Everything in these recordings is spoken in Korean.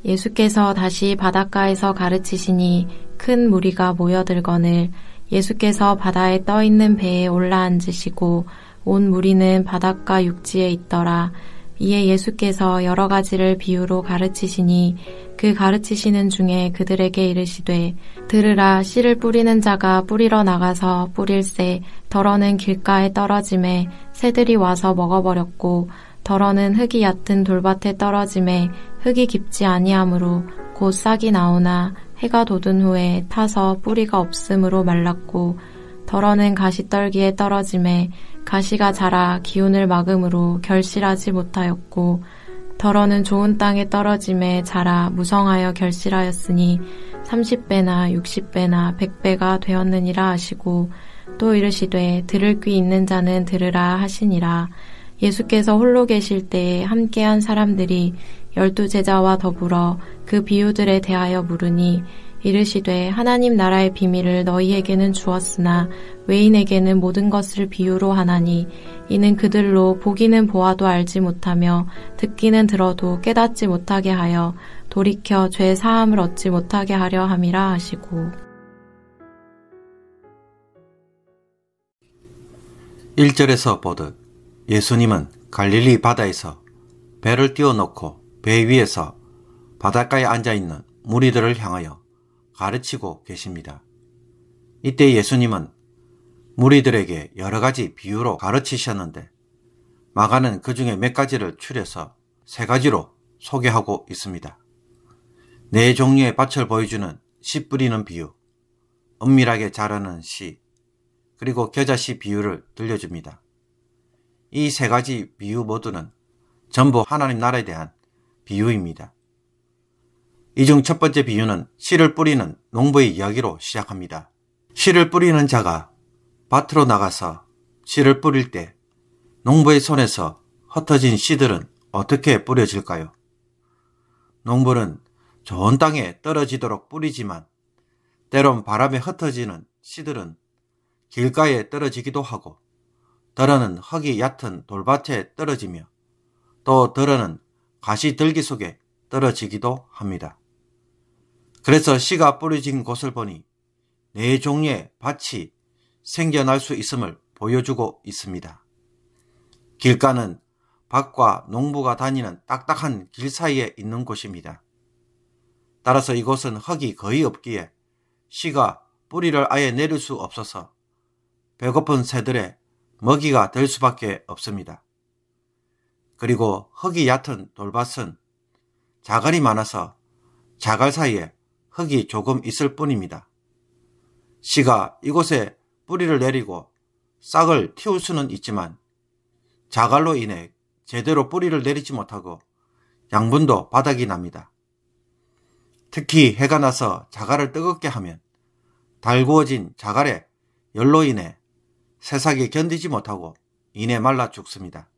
예수께서 다시 바닷가에서 가르치시니 큰 무리가 모여들거늘 예수께서 바다에 떠있는 배에 올라앉으시고 온 무리는 바닷가 육지에 있더라. 이에 예수께서 여러 가지를 비유로 가르치시니 그 가르치시는 중에 그들에게 이르시되 들으라. 씨를 뿌리는 자가 뿌리러 나가서 뿌릴새 덜어는 길가에 떨어짐에 새들이 와서 먹어버렸고 덜어는 흙이 얕은 돌밭에 떨어짐에 흙이 깊지 아니하므로 곧 싹이 나오나 해가 돋은 후에 타서 뿌리가 없으므로 말랐고 덜어는 가시떨기에 떨어짐에 가시가 자라 기운을 막음으로 결실하지 못하였고 덜어는 좋은 땅에 떨어짐에 자라 무성하여 결실하였으니 30배나 60배나 100배가 되었느니라 하시고 또 이르시되 들을 귀 있는 자는 들으라 하시니라. 예수께서 홀로 계실 때에 함께한 사람들이 12제자와 더불어 그 비유들에 대하여 물으니 이르시되 하나님 나라의 비밀을 너희에게는 주었으나 외인에게는 모든 것을 비유로 하나니 이는 그들로 보기는 보아도 알지 못하며 듣기는 들어도 깨닫지 못하게 하여 돌이켜 죄 사함을 얻지 못하게 하려 함이라 하시고. 1절에서 보듯 예수님은 갈릴리 바다에서 배를 띄워놓고 배 위에서 바닷가에 앉아있는 무리들을 향하여 가르치고 계십니다. 이때 예수님은 무리들에게 여러 가지 비유로 가르치셨는데 마가는 그 중에 몇 가지를 추려서 3가지로 소개하고 있습니다. 4종류의 밭을 보여주는 씨 뿌리는 비유, 은밀하게 자라는 씨, 그리고 겨자씨 비유를 들려줍니다. 이 3가지 비유 모두는 전부 하나님 나라에 대한 비유입니다. 이 중 첫 번째 비유는 씨를 뿌리는 농부의 이야기로 시작합니다. 씨를 뿌리는 자가 밭으로 나가서 씨를 뿌릴 때 농부의 손에서 흩어진 씨들은 어떻게 뿌려질까요? 농부는 좋은 땅에 떨어지도록 뿌리지만 때론 바람에 흩어지는 씨들은 길가에 떨어지기도 하고 덜어는 흙이 얕은 돌밭에 떨어지며 또 덜어는 가시들기 속에 떨어지기도 합니다. 그래서 씨가 뿌려진 곳을 보니 4종류의 밭이 생겨날 수 있음을 보여주고 있습니다. 길가는 밭과 농부가 다니는 딱딱한 길 사이에 있는 곳입니다. 따라서 이곳은 흙이 거의 없기에 씨가 뿌리를 아예 내릴 수 없어서 배고픈 새들의 먹이가 될 수밖에 없습니다. 그리고 흙이 얕은 돌밭은 자갈이 많아서 자갈 사이에 흙이 조금 있을 뿐입니다. 씨가 이곳에 뿌리를 내리고 싹을 틔울 수는 있지만 자갈로 인해 제대로 뿌리를 내리지 못하고 양분도 바닥이 납니다. 특히 해가 나서 자갈을 뜨겁게 하면 달구어진 자갈의 열로 인해 새싹이 견디지 못하고 이내 말라 죽습니다.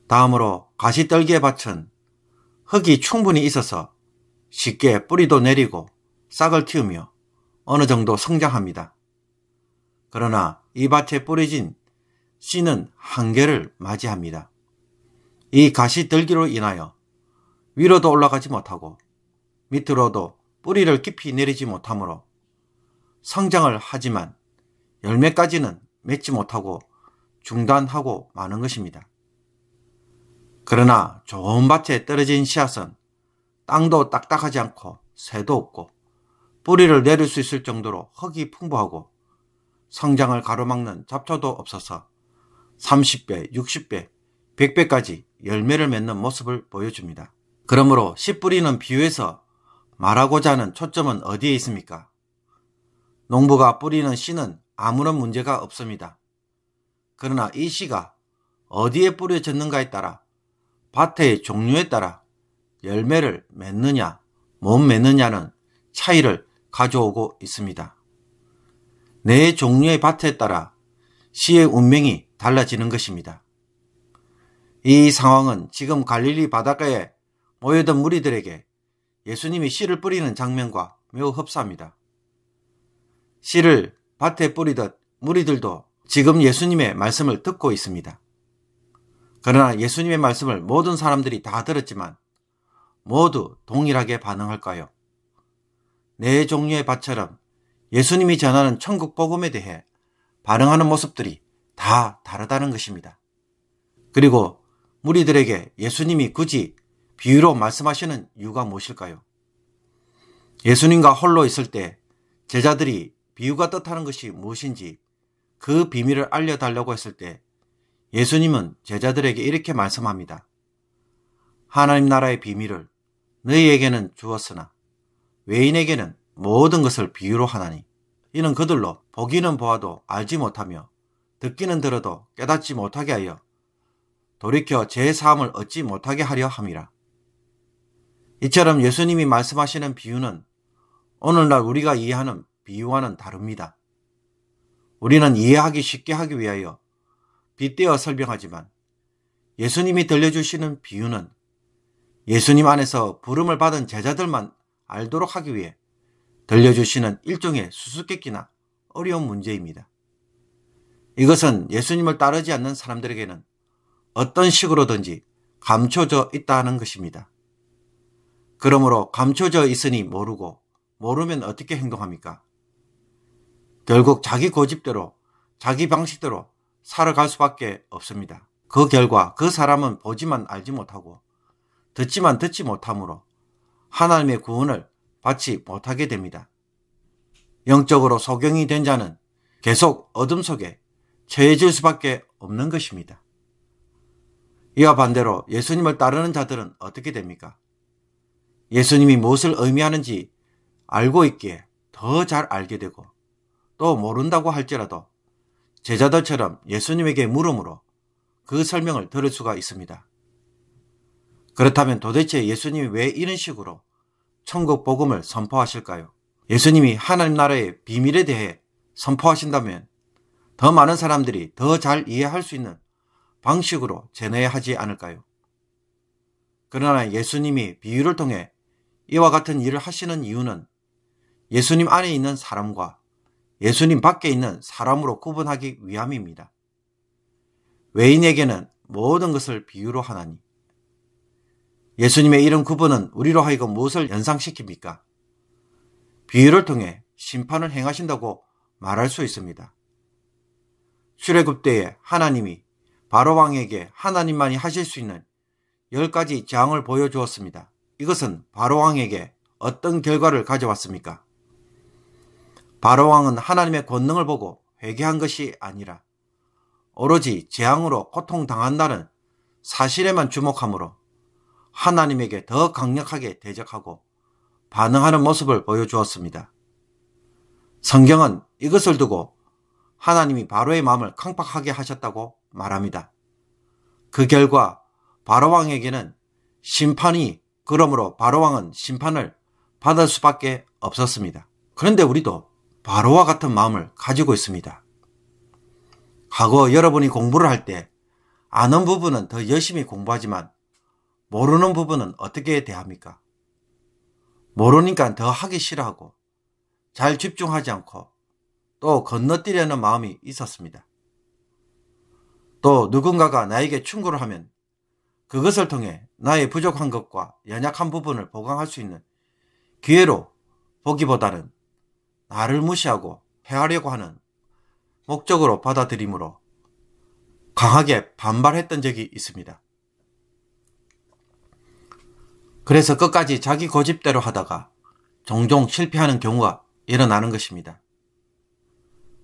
다음으로 가시떨기의 밭은 흙이 충분히 있어서 쉽게 뿌리도 내리고 싹을 틔우며 어느 정도 성장합니다. 그러나 이 밭에 뿌려진 씨는 한계를 맞이합니다. 이 가시떨기로 인하여 위로도 올라가지 못하고 밑으로도 뿌리를 깊이 내리지 못하므로 성장을 하지만 열매까지는 맺지 못하고 중단하고 마는 것입니다. 그러나 좋은 밭에 떨어진 씨앗은 땅도 딱딱하지 않고 새도 없고 뿌리를 내릴 수 있을 정도로 흙이 풍부하고 성장을 가로막는 잡초도 없어서 30배, 60배, 100배까지 열매를 맺는 모습을 보여줍니다. 그러므로 씨 뿌리는 비유에서 말하고자 하는 초점은 어디에 있습니까? 농부가 뿌리는 씨는 아무런 문제가 없습니다. 그러나 이 씨가 어디에 뿌려졌는가에 따라 밭의 종류에 따라 열매를 맺느냐 못 맺느냐는 차이를 가져오고 있습니다. 4종류의 밭에 따라 씨의 운명이 달라지는 것입니다. 이 상황은 지금 갈릴리 바닷가에 모여든 무리들에게 예수님이 씨를 뿌리는 장면과 매우 흡사합니다. 씨를 밭에 뿌리듯 무리들도 지금 예수님의 말씀을 듣고 있습니다. 그러나 예수님의 말씀을 모든 사람들이 다 들었지만 모두 동일하게 반응할까요? 네 종류의 밭처럼 예수님이 전하는 천국 복음에 대해 반응하는 모습들이 다 다르다는 것입니다. 그리고 무리들에게 예수님이 굳이 비유로 말씀하시는 이유가 무엇일까요? 예수님과 홀로 있을 때 제자들이 비유가 뜻하는 것이 무엇인지 그 비밀을 알려달라고 했을 때 예수님은 제자들에게 이렇게 말씀합니다. 하나님 나라의 비밀을 너희에게는 주었으나 외인에게는 모든 것을 비유로 하나니 이는 그들로 보기는 보아도 알지 못하며 듣기는 들어도 깨닫지 못하게 하여 돌이켜 제 사함을 얻지 못하게 하려 함이라. 이처럼 예수님이 말씀하시는 비유는 오늘날 우리가 이해하는 비유와는 다릅니다. 우리는 이해하기 쉽게 하기 위하여 빗대어 설명하지만 예수님이 들려주시는 비유는 예수님 안에서 부름을 받은 제자들만 알도록 하기 위해 들려주시는 일종의 수수께끼나 어려운 문제입니다. 이것은 예수님을 따르지 않는 사람들에게는 어떤 식으로든지 감춰져 있다는 것입니다. 그러므로 감춰져 있으니 모르고 모르면 어떻게 행동합니까? 결국 자기 고집대로 자기 방식대로 살아갈 수밖에 없습니다. 그 결과 그 사람은 보지만 알지 못하고 듣지만 듣지 못하므로 하나님의 구원을 받지 못하게 됩니다. 영적으로 소경이 된 자는 계속 어둠 속에 처해질 수밖에 없는 것입니다. 이와 반대로 예수님을 따르는 자들은 어떻게 됩니까? 예수님이 무엇을 의미하는지 알고 있기에 더 잘 알게 되고 또 모른다고 할지라도 제자들처럼 예수님에게 물음으로 그 설명을 들을 수가 있습니다. 그렇다면 도대체 예수님이 왜 이런 식으로 천국 복음을 선포하실까요? 예수님이 하나님 나라의 비밀에 대해 선포하신다면 더 많은 사람들이 더 잘 이해할 수 있는 방식으로 전해야 하지 않을까요? 그러나 예수님이 비유를 통해 이와 같은 일을 하시는 이유는 예수님 안에 있는 사람과 예수님 밖에 있는 사람으로 구분하기 위함입니다. 외인에게는 모든 것을 비유로 하나니 예수님의 이런 구분은 우리로 하여금 무엇을 연상시킵니까? 비유를 통해 심판을 행하신다고 말할 수 있습니다. 출애굽 때에 하나님이 바로왕에게 하나님만이 하실 수 있는 10가지 재앙을 보여주었습니다. 이것은 바로왕에게 어떤 결과를 가져왔습니까? 바로왕은 하나님의 권능을 보고 회개한 것이 아니라 오로지 재앙으로 고통당한다는 사실에만 주목하므로 하나님에게 더 강력하게 대적하고 반응하는 모습을 보여주었습니다. 성경은 이것을 두고 하나님이 바로의 마음을 강팍하게 하셨다고 말합니다. 그 결과 바로왕에게는 심판이, 그러므로 바로왕은 심판을 받을 수밖에 없었습니다. 그런데 우리도 바로와 같은 마음을 가지고 있습니다. 과거 여러분이 공부를 할 때 아는 부분은 더 열심히 공부하지만 모르는 부분은 어떻게 대합니까? 모르니까 더 하기 싫어하고 잘 집중하지 않고 또 건너뛰려는 마음이 있었습니다. 또 누군가가 나에게 충고를 하면 그것을 통해 나의 부족한 것과 연약한 부분을 보강할 수 있는 기회로 보기보다는 나를 무시하고 해하려고 하는 목적으로 받아들이므로 강하게 반발했던 적이 있습니다. 그래서 끝까지 자기 고집대로 하다가 종종 실패하는 경우가 일어나는 것입니다.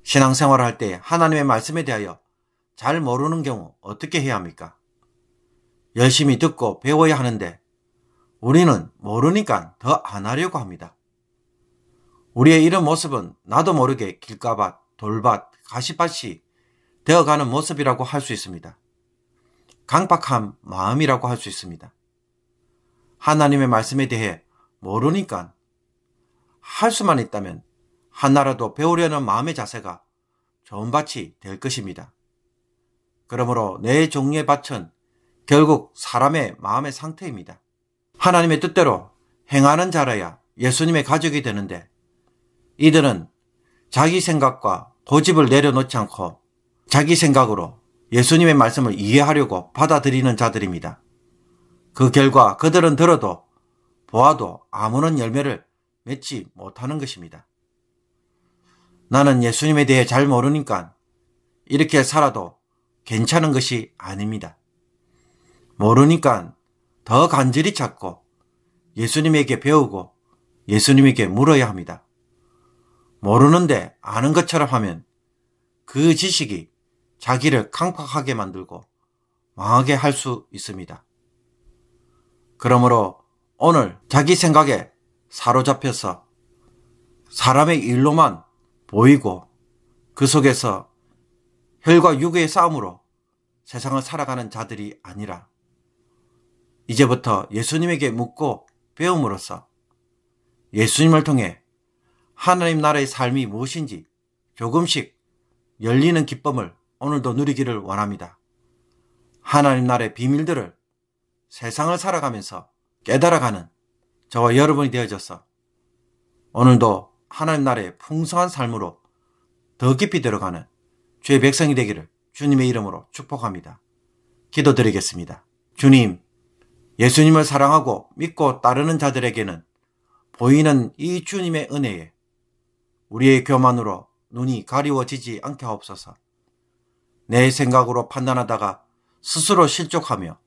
신앙생활을 할 때 하나님의 말씀에 대하여 잘 모르는 경우 어떻게 해야 합니까? 열심히 듣고 배워야 하는데 우리는 모르니까 더 안 하려고 합니다. 우리의 이런 모습은 나도 모르게 길가밭, 돌밭, 가시밭이 되어가는 모습이라고 할 수 있습니다. 강박한 마음이라고 할 수 있습니다. 하나님의 말씀에 대해 모르니까 할 수만 있다면 하나라도 배우려는 마음의 자세가 좋은 밭이 될 것입니다. 그러므로 네 종류의 밭은 결국 사람의 마음의 상태입니다. 하나님의 뜻대로 행하는 자라야 예수님의 가족이 되는데 이들은 자기 생각과 고집을 내려놓지 않고 자기 생각으로 예수님의 말씀을 이해하려고 받아들이는 자들입니다. 그 결과 그들은 들어도 보아도 아무런 열매를 맺지 못하는 것입니다. 나는 예수님에 대해 잘 모르니까 이렇게 살아도 괜찮은 것이 아닙니다. 모르니까 더 간절히 찾고 예수님에게 배우고 예수님에게 물어야 합니다. 모르는데 아는 것처럼 하면 그 지식이 자기를 강팍하게 만들고 망하게 할 수 있습니다. 그러므로 오늘 자기 생각에 사로잡혀서 사람의 일로만 보이고 그 속에서 혈과 육의 싸움으로 세상을 살아가는 자들이 아니라 이제부터 예수님에게 묻고 배움으로써 예수님을 통해 하나님 나라의 삶이 무엇인지 조금씩 열리는 기쁨을 오늘도 누리기를 원합니다. 하나님 나라의 비밀들을 세상을 살아가면서 깨달아가는 저와 여러분이 되어져서 오늘도 하나님 나라의 풍성한 삶으로 더 깊이 들어가는 주의 백성이 되기를 주님의 이름으로 축복합니다. 기도드리겠습니다. 주님, 예수님을 사랑하고 믿고 따르는 자들에게는 보이는 이 주님의 은혜에 우리의 교만으로 눈이 가리워지지 않게 하옵소서. 내 생각으로 판단하다가 스스로 실족하며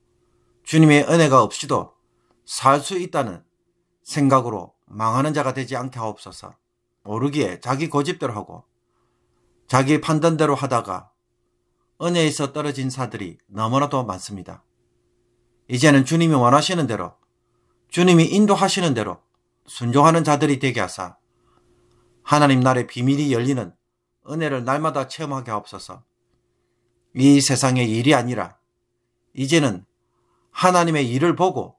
주님의 은혜가 없이도 살 수 있다는 생각으로 망하는 자가 되지 않게 하옵소서. 모르기에 자기 고집대로 하고 자기 판단대로 하다가 은혜에서 떨어진 사들이 너무나도 많습니다. 이제는 주님이 원하시는 대로 주님이 인도하시는 대로 순종하는 자들이 되게 하사 하나님 나라의 비밀이 열리는 은혜를 날마다 체험하게 하옵소서. 이 세상의 일이 아니라 이제는 하나님의 일을 보고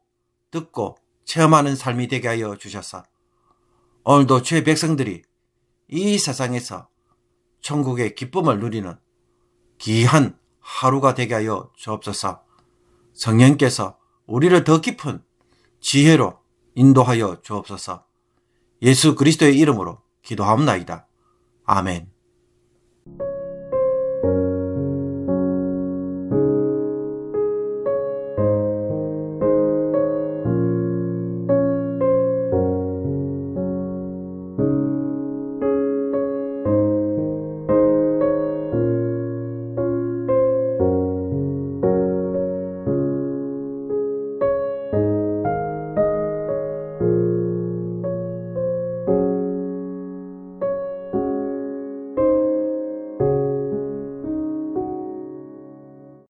듣고 체험하는 삶이 되게 하여 주셔서 오늘도 주의 백성들이 이 세상에서 천국의 기쁨을 누리는 귀한 하루가 되게 하여 주옵소서. 성령께서 우리를 더 깊은 지혜로 인도하여 주옵소서. 예수 그리스도의 이름으로 기도하옵나이다. 아멘.